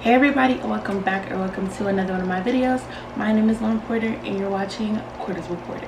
Hey everybody, and welcome back or welcome to another one of my videos. My name is Lauren Porter and you're watching Porter's Reporter.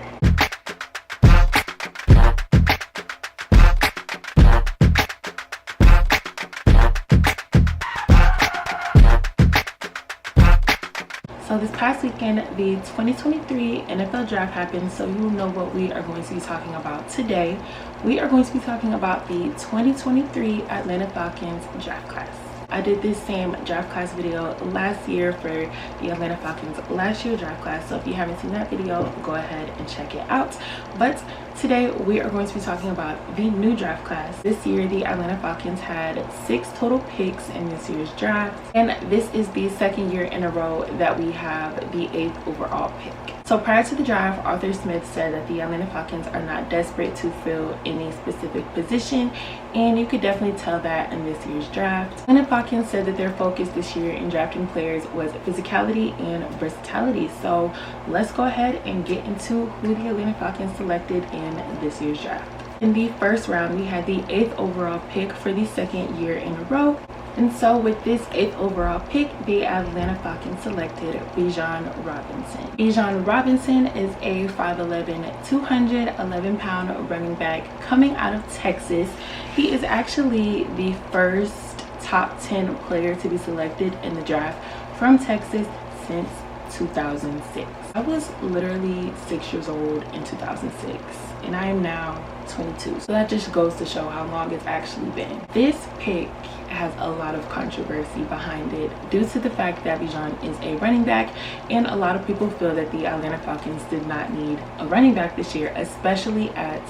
So this past weekend, the 2023 NFL Draft happened, so you will know what we are going to be talking about today. We are going to be talking about the 2023 Atlanta Falcons draft class. I did this same draft class video last year for the Atlanta Falcons last year draft class, so if you haven't seen that video, go ahead and check it out. But today we are going to be talking about the new draft class. This year the Atlanta Falcons had 6 total picks in this year's draft, and this is the second year in a row that we have the 8th overall pick. So prior to the draft, Arthur Smith said that the Atlanta Falcons are not desperate to fill any specific position, and you could definitely tell that in this year's draft. Atlanta Falcons said that their focus this year in drafting players was physicality and versatility. So let's go ahead and get into who the Atlanta Falcons selected in this year's draft. In the first round, we had the 8th overall pick for the second year in a row. And so with this 8th overall pick, the Atlanta Falcons selected Bijan Robinson. Bijan Robinson is a 5'11", 211-pound running back coming out of Texas. He is actually the first top 10 player to be selected in the draft from Texas since 2006. I was literally 6 years old in 2006, and I am now 22. So that just goes to show how long it's actually been. This pick has a lot of controversy behind it due to the fact that Bijan is a running back, and a lot of people feel that the Atlanta Falcons did not need a running back this year, especially at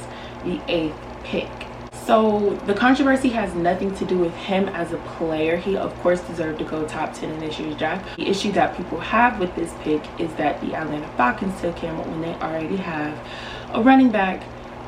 the 8th pick. So the controversy has nothing to do with him as a player. He of course deserved to go top 10 in this year's draft. The issue that people have with this pick is that the Atlanta Falcons took him when they already have a running back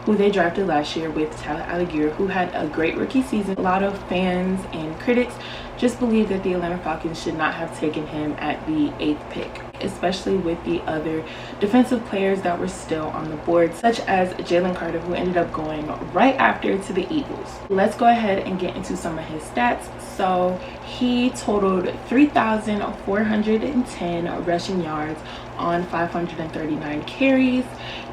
who they drafted last year with Tyler Algier, who had a great rookie season. A lot of fans and critics just believe that the Atlanta Falcons should not have taken him at the 8th pick, especially with the other defensive players that were still on the board, such as Jalen Carter, who ended up going right after to the Eagles. Let's go ahead and get into some of his stats. So he totaled 3,410 rushing yards on 539 carries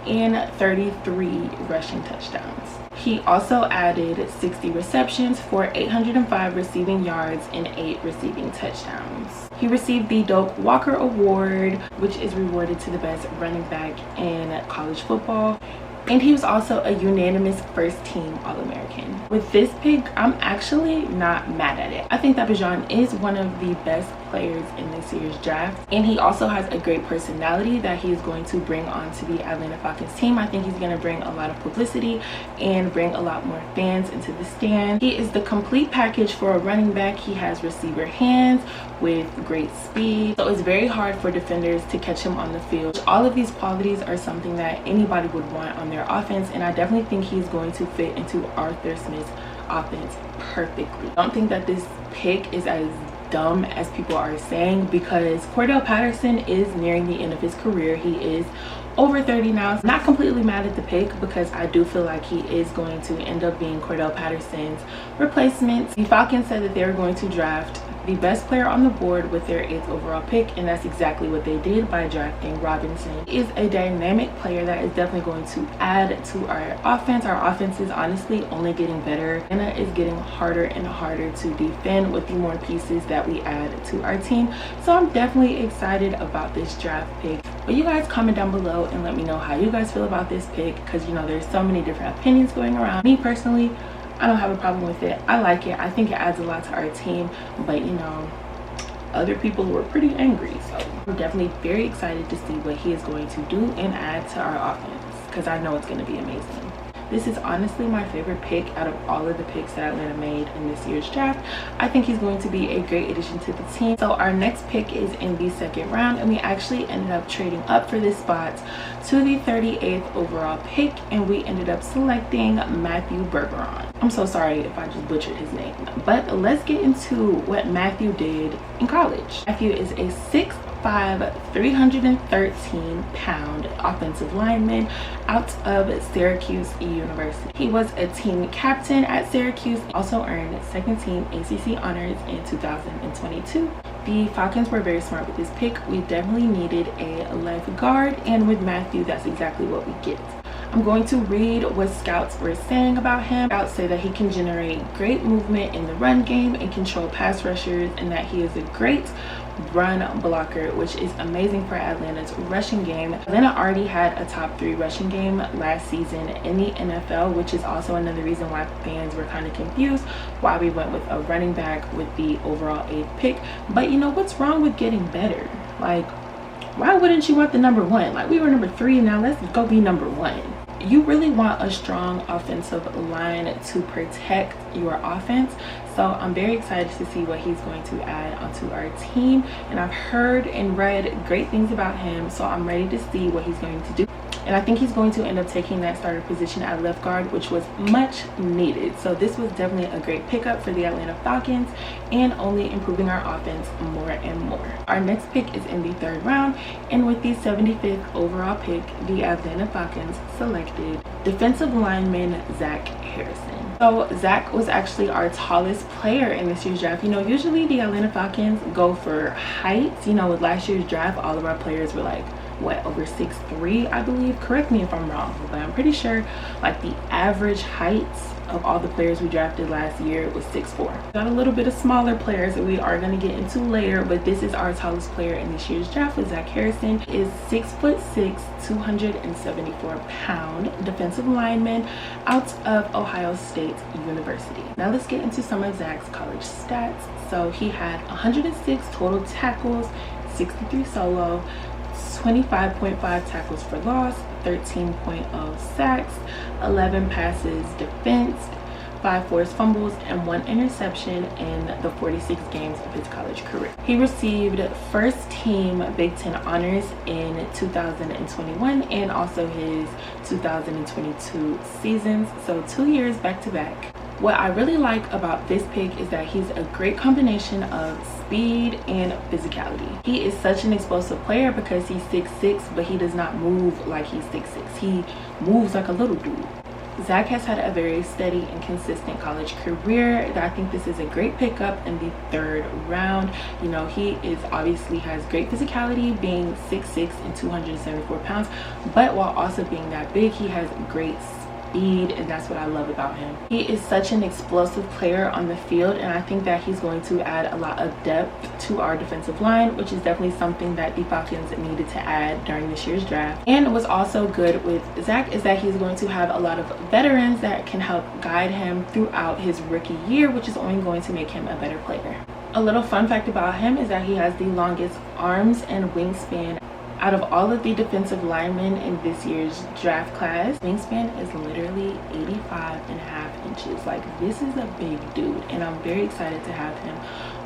and 33 rushing touchdowns. He also added 60 receptions for 805 receiving yards and 8 receiving touchdowns. He received the Doak Walker Award, which is rewarded to the best running back in college football. And he was also a unanimous first-team All-American. With this pick, I'm actually not mad at it. I think that Bijan is one of the best players in this year's draft, and he also has a great personality that he is going to bring onto the Atlanta Falcons team. I think he's going to bring a lot of publicity and bring a lot more fans into the stand. He is the complete package for a running back. He has receiver hands with great speed, so it's very hard for defenders to catch him on the field. All of these qualities are something that anybody would want on their offense, and I definitely think he's going to fit into Arthur Smith's offense perfectly. I don't think that this pick is as dumb as people are saying, because Cordell Patterson is nearing the end of his career. He is over 30 now. I'm not completely mad at the pick, because I do feel like he is going to end up being Cordell Patterson's replacement. The Falcons said that they were going to draft the best player on the board with their 8th overall pick, and that's exactly what they did by drafting Robinson. He is a dynamic player that is definitely going to add to our offense. Our offense is honestly only getting better, and it is getting harder and harder to defend with the more pieces that we add to our team. So I'm definitely excited about this draft pick. But you guys comment down below and let me know how you guys feel about this pick, because you know there's so many different opinions going around. Me personally, I don't have a problem with it. I like it. I think it adds a lot to our team, but you know, other people were pretty angry. So I'm definitely very excited to see what he is going to do and add to our offense, because I know it's going to be amazing. This is honestly my favorite pick out of all of the picks that Atlanta made in this year's draft. I think he's going to be a great addition to the team. So our next pick is in the 2nd round, and we actually ended up trading up for this spot to the 38th overall pick, and we ended up selecting Matthew Bergeron. I'm so sorry if I just butchered his name, but let's get into what Matthew did in college. Matthew is a 6'5", 313-pound offensive lineman out of Syracuse University. He was a team captain at Syracuse, also earned second team ACC honors in 2022. The Falcons were very smart with this pick. We definitely needed a left guard, and with Matthew, that's exactly what we get. I'm going to read what scouts were saying about him. Scouts say that he can generate great movement in the run game and control pass rushers, and that he is a great run blocker, which is amazing for Atlanta's rushing game. Atlanta already had a top 3 rushing game last season in the NFL, which is also another reason why fans were kind of confused why we went with a running back with the overall 8th pick. But you know, what's wrong with getting better? Like, why wouldn't you want the number 1? Like, we were number 3, now let's go be number 1. You really want a strong offensive line to protect your offense. So I'm very excited to see what he's going to add onto our team. And I've heard and read great things about him. So I'm ready to see what he's going to do. And I think he's going to end up taking that starter position at left guard, which was much needed. So this was definitely a great pickup for the Atlanta Falcons and only improving our offense more and more. Our next pick is in the 3rd round. And with the 75th overall pick, the Atlanta Falcons selected defensive lineman Zach Harrison. So Zach was actually our tallest player in this year's draft. You know, usually the Atlanta Falcons go for height. You know, with last year's draft, all of our players were like, what, over 6'3", I believe. Correct me if I'm wrong, but I'm pretty sure like the average heights of all the players we drafted last year was 6'4". Got a little bit of smaller players that we are going to get into later, but this is our tallest player in this year's draft. With Zach Harrison is 6'6", 274-pound defensive lineman out of Ohio State University. Now let's get into some of Zach's college stats. So he had 106 total tackles, 63 solo, 25.5 tackles for loss, 13.0 sacks, 11 passes defensed, 5 forced fumbles, and 1 interception in the 46 games of his college career. He received first team Big Ten honors in 2021 and also his 2022 seasons, so 2 years back to back. What I really like about this pick is that he's a great combination of speed and physicality. He is such an explosive player because he's 6'6", but he does not move like he's 6'6". He moves like a little dude. Zach has had a very steady and consistent college career. I think this is a great pickup in the 3rd round. You know, he is obviously has great physicality, being 6'6" and 274 pounds, but while also being that big, he has great speed, and that's what I love about him. He is such an explosive player on the field, and I think that he's going to add a lot of depth to our defensive line, which is definitely something that the Falcons needed to add during this year's draft. And what's also good with Zach is that he's going to have a lot of veterans that can help guide him throughout his rookie year, which is only going to make him a better player. A little fun fact about him is that he has the longest arms and wingspan out of all of the defensive linemen in this year's draft class. Wingspan is literally 85.5 inches. Like, this is a big dude, and I'm very excited to have him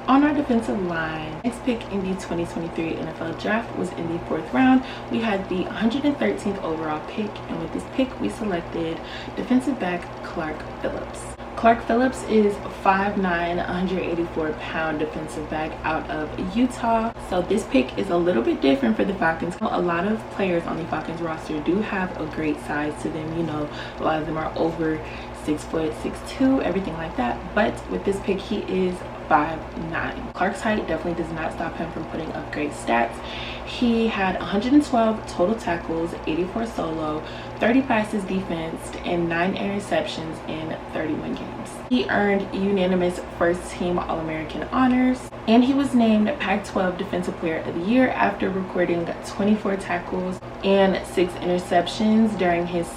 on our defensive line. Next pick in the 2023 NFL draft was in the 4th round. We had the 113th overall pick, and with this pick we selected defensive back Clark Phillips. Clark Phillips is 5'9", 184-pound defensive back out of Utah. So this pick is a little bit different for the Falcons. A lot of players on the Falcons roster do have a great size to them. You know, a lot of them are over 6 foot, 6'2", everything like that. But with this pick, he is 5'9". Clark's height definitely does not stop him from putting up great stats. He had 112 total tackles, 84 solo, 30 passes defensed, and 9 interceptions in 31 games. He earned unanimous first team All-American honors, and he was named Pac-12 Defensive Player of the Year after recording 24 tackles and 6 interceptions during his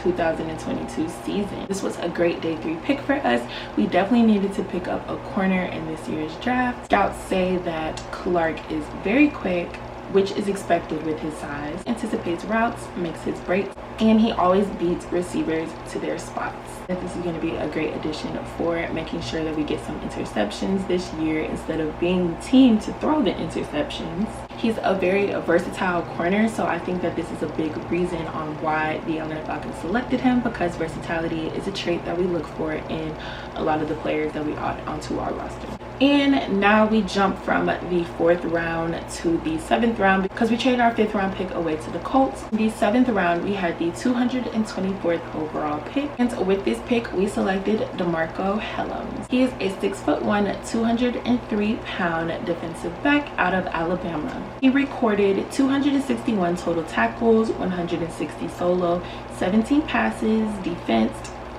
2022 season. This was a great day 3 pick for us. We definitely needed to pick up a corner in this year's draft. Scouts say that Clark is very quick, which is expected with his size, anticipates routes, makes his breaks, and he always beats receivers to their spots. This is going to be a great addition for making sure that we get some interceptions this year instead of being the team to throw the interceptions. He's a very versatile corner, so I think that this is a big reason on why the Atlanta Falcons selected him, because versatility is a trait that we look for in a lot of the players that we add onto our roster. And now we jump from the 4th round to the 7th round because we traded our 5th round pick away to the Colts. In the 7th round, we had the 224th overall pick. And with this pick, we selected DeMarco Hellams. He is a 6'1", 203-pound defensive back out of Alabama. He recorded 261 total tackles, 160 solo, 17 passes, defense,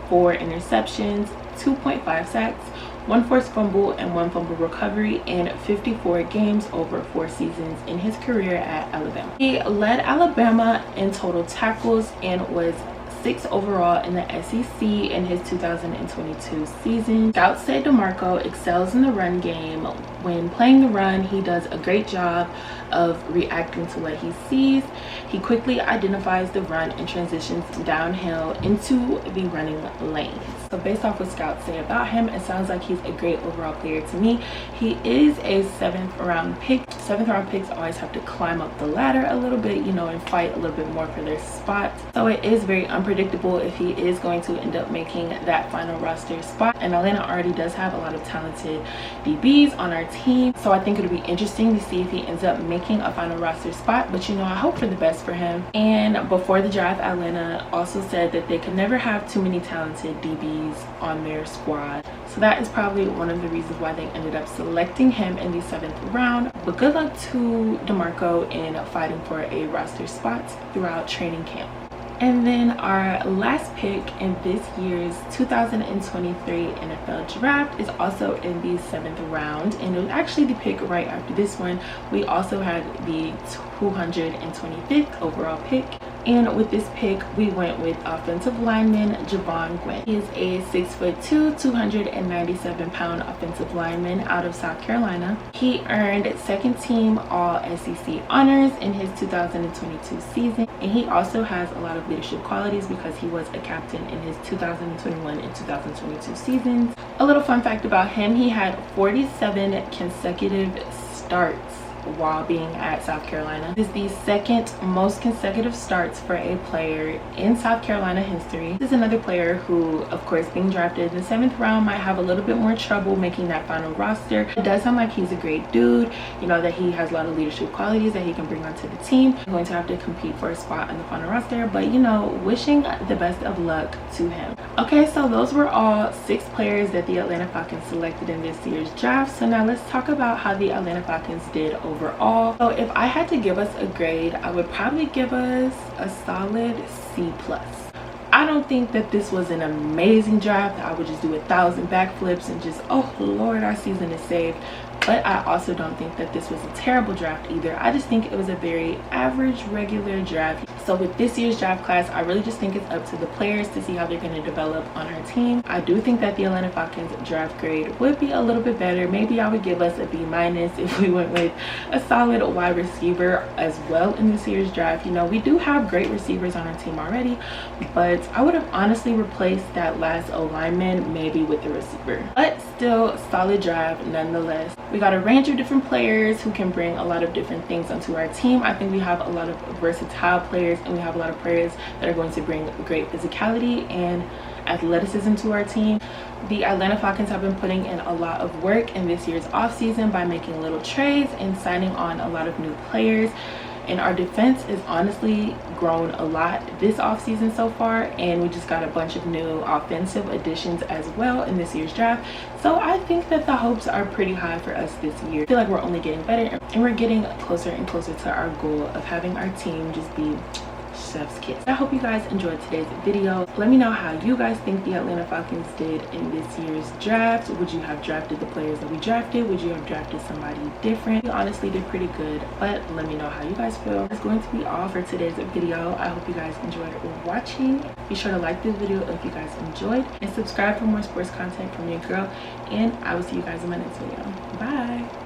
4 interceptions, 2.5 sacks, 1 forced fumble, and 1 fumble recovery in 54 games over 4 seasons in his career at Alabama. He led Alabama in total tackles and was 6th overall in the SEC in his 2022 season. Scouts say DeMarco excels in the run game. When playing the run, he does a great job of reacting to what he sees. He quickly identifies the run and transitions downhill into the running lanes. So based off what scouts say about him, it sounds like he's a great overall player to me. He is a 7th round pick. 7th round picks always have to climb up the ladder a little bit, you know, and fight a little bit more for their spot. So it is very unpredictable if he is going to end up making that final roster spot. And Atlanta already does have a lot of talented DBs on our team. So I think it'll be interesting to see if he ends up making a final roster spot. But you know, I hope for the best for him. And before the draft, Atlanta also said that they could never have too many talented DBs on their squad. So that is probably one of the reasons why they ended up selecting him in the 7th round. But good luck to DeMarco in fighting for a roster spot throughout training camp. And then our last pick in this year's 2023 NFL draft is also in the 7th round, and it was actually the pick right after this one. We also had the 225th overall pick, and with this pick we went with offensive lineman Javon Quinn. He is a 6'2", 297-pound offensive lineman out of South Carolina. He earned 2nd team All SEC honors in his 2022 season, and he also has a lot of leadership qualities because he was a captain in his 2021 and 2022 seasons. A little fun fact about him, he had 47 consecutive starts while being at South Carolina. This is the 2nd most consecutive starts for a player in South Carolina history. This is another player who, of course, being drafted in the 7th round, might have a little bit more trouble making that final roster. It does sound like he's a great dude, you know, that he has a lot of leadership qualities that he can bring onto the team. He's going to have to compete for a spot on the final roster, but you know, wishing the best of luck to him. Okay, so those were all 6 players that the Atlanta Falcons selected in this year's draft. So now let's talk about how the Atlanta Falcons did overall. So if I had to give us a grade, I would probably give us a solid C+. I don't think that this was an amazing draft. I would just do 1,000 backflips and just, oh Lord, our season is saved. But I also don't think that this was a terrible draft either. I just think it was a very average, regular draft. So with this year's draft class, I really just think it's up to the players to see how they're going to develop on our team. I do think that the Atlanta Falcons draft grade would be a little bit better. Maybe I would give us a B- if we went with a solid wide receiver as well in this year's draft. You know, we do have great receivers on our team already, but I would have honestly replaced that last O-lineman maybe with a receiver. But still, solid draft nonetheless. We got a range of different players who can bring a lot of different things onto our team. I think we have a lot of versatile players, and we have a lot of players that are going to bring great physicality and athleticism to our team. The Atlanta Falcons have been putting in a lot of work in this year's offseason by making little trades and signing on a lot of new players. And our defense is honestly grown a lot this offseason so far, and we just got a bunch of new offensive additions as well in this year's draft. So I think that the hopes are pretty high for us this year. I feel like we're only getting better, and we're getting closer and closer to our goal of having our team just be chef's kiss. I hope you guys enjoyed today's video. Let me know how you guys think the Atlanta Falcons did in this year's draft. Would you have drafted the players that we drafted? Would you have drafted somebody different? We honestly did pretty good, but let me know how you guys feel. That's going to be all for today's video. I hope you guys enjoyed watching. Be sure to like this video if you guys enjoyed, and subscribe for more sports content from your girl, and I will see you guys in my next video. Bye.